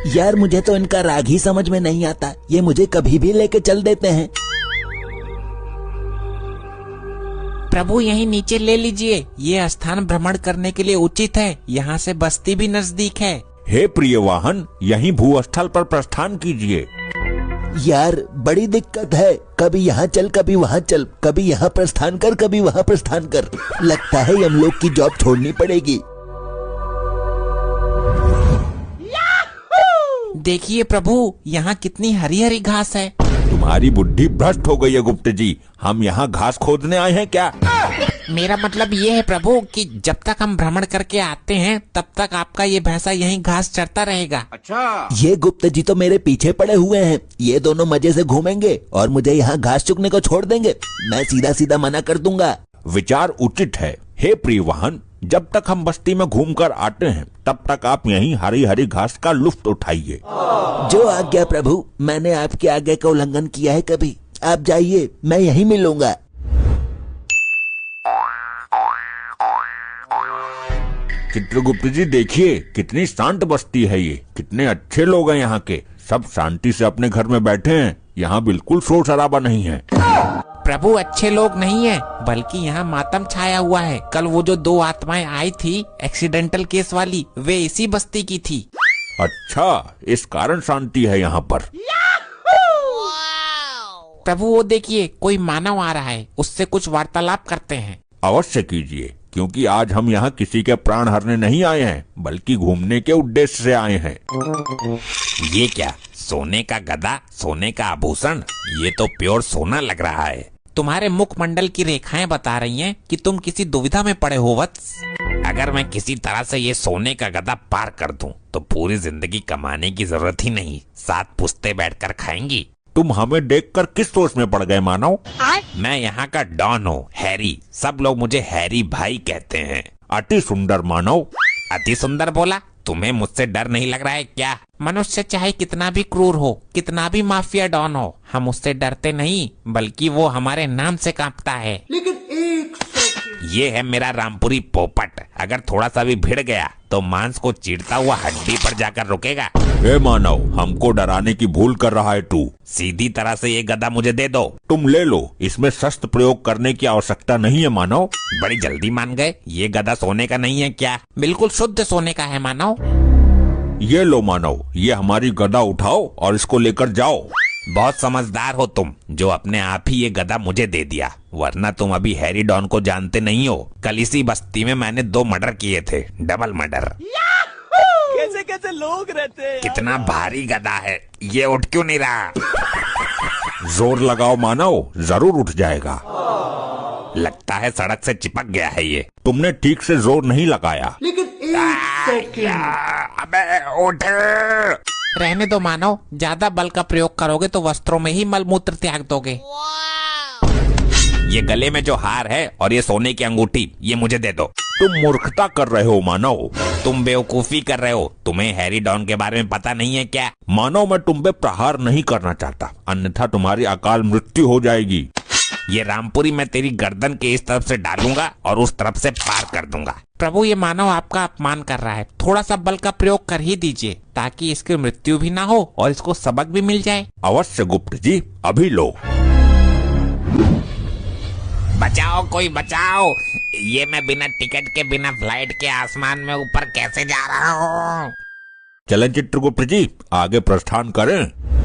यार मुझे तो इनका राग ही समझ में नहीं आता, ये मुझे कभी भी लेके चल देते हैं। प्रभु यहीं नीचे ले लीजिए, ये स्थान भ्रमण करने के लिए उचित है, यहाँ से बस्ती भी नजदीक है। हे प्रिय वाहन, यहीं भूस्थल पर प्रस्थान कीजिए। यार बड़ी दिक्कत है, कभी यहाँ चल कभी वहाँ चल, कभी यहाँ प्रस्थान कर कभी वहाँ प्रस्थान कर। लगता है हम लोग की जॉब छोड़नी पड़ेगी। देखिए प्रभु, यहाँ कितनी हरी हरी घास है। तुम्हारी बुद्धि भ्रष्ट हो गई है गुप्त जी, हम यहाँ घास खोदने आए हैं क्या? मेरा मतलब ये है प्रभु कि जब तक हम भ्रमण करके आते हैं तब तक आपका ये भैंसा यहीं घास चरता रहेगा। अच्छा, ये गुप्त जी तो मेरे पीछे पड़े हुए हैं, ये दोनों मजे से घूमेंगे और मुझे यहाँ घास चुगने को छोड़ देंगे। मैं सीधा सीधा मना कर दूंगा। विचार उचित है। हे प्रिय वाहन, जब तक हम बस्ती में घूमकर आते हैं तब तक आप यहीं हरी हरी घास का लुफ्त उठाइए। जो आज्ञा प्रभु, मैंने आपकी आज्ञा का उल्लंघन किया है कभी? आप जाइए, मैं यहीं मिलूंगा। चित्रगुप्त जी देखिए, कितनी शांत बस्ती है ये, कितने अच्छे लोग हैं यहाँ के, सब शांति से अपने घर में बैठे हैं, यहाँ बिल्कुल शोर शराबा नहीं है। प्रभु अच्छे लोग नहीं है, बल्कि यहाँ मातम छाया हुआ है। कल वो जो 2 आत्माएं आई थी एक्सीडेंटल केस वाली, वे इसी बस्ती की थी। अच्छा, इस कारण शांति है यहाँ पर। प्रभु वो देखिए, कोई मानव आ रहा है, उससे कुछ वार्तालाप करते हैं। अवश्य कीजिए, क्योंकि आज हम यहाँ किसी के प्राण हरने नहीं आए हैं, बल्कि घूमने के उद्देश्य से आए हैं। ये क्या, सोने का गदा, सोने का आभूषण? ये तो प्योर सोना लग रहा है। तुम्हारे मुखमंडल की रेखाएं बता रही हैं कि तुम किसी दुविधा में पड़े हो वत्स। अगर मैं किसी तरह से ये सोने का गदा पार कर दूं, तो पूरी जिंदगी कमाने की जरूरत ही नहीं, 7 पुश्ते बैठकर खाएंगी। तुम हमें देखकर किस सोच में पड़ गए मानव? मैं यहाँ का डॉन हूँ, हैरी। सब लोग मुझे हैरी भाई कहते हैं। अति सुंदर मानव। अति सुंदर बोला? तुम्हें मुझसे डर नहीं लग रहा है क्या? मनुष्य चाहे कितना भी क्रूर हो, कितना भी माफिया डॉन हो, हम उससे डरते नहीं, बल्कि वो हमारे नाम से कांपता है। लेकिन ये है मेरा रामपुरी पोपट, अगर थोड़ा सा भी भिड़ गया तो मांस को चीरता हुआ हड्डी पर जाकर रुकेगा। हे मानव, हमको डराने की भूल कर रहा है तू। सीधी तरह से ये गदा मुझे दे दो। तुम ले लो, इसमें शस्त्र प्रयोग करने की आवश्यकता नहीं है मानव। बड़ी जल्दी मान गए। ये गदा सोने का नहीं है क्या? बिल्कुल शुद्ध सोने का है मानव। ये लो मानव, ये हमारी गदा उठाओ और इसको लेकर जाओ। बहुत समझदार हो तुम, जो अपने आप ही ये गदा मुझे दे दिया, वरना तुम अभी हैरी डॉन को जानते नहीं हो। कल इसी बस्ती में मैंने 2 मर्डर किए थे, डबल मर्डर। कैसे कैसे लोग रहते हैं। कितना भारी गदा है, ये उठ क्यों नहीं रहा? जोर लगाओ मानव, जरूर उठ जाएगा। लगता है सड़क से चिपक गया है ये। तुमने ठीक से जोर नहीं लगाया। लेकिन अबे उठ। रहने दो मानव, ज्यादा बल का प्रयोग करोगे तो वस्त्रों में ही मलमूत्र त्याग दोगे। ये गले में जो हार है और ये सोने की अंगूठी, ये मुझे दे दो। तुम मूर्खता कर रहे हो मानव। तुम बेवकूफी कर रहे हो। तुम्हें हैरी डॉन के बारे में पता नहीं है क्या? मानव, मैं तुम पे प्रहार नहीं करना चाहता, अन्यथा तुम्हारी अकाल मृत्यु हो जाएगी। ये रामपुरी मैं तेरी गर्दन के इस तरफ से डालूंगा और उस तरफ से पार कर दूंगा। प्रभु ये मानव आपका अपमान कर रहा है, थोड़ा सा बल का प्रयोग कर ही दीजिए, ताकि इसकी मृत्यु भी ना हो और इसको सबक भी मिल जाए। अवश्य गुप्त जी, अभी लो। बचाओ, कोई बचाओ। ये मैं बिना टिकट के, बिना फ्लाइट के आसमान में ऊपर कैसे जा रहा हूँ? चलें चित्रगुप्त जी, आगे प्रस्थान करें।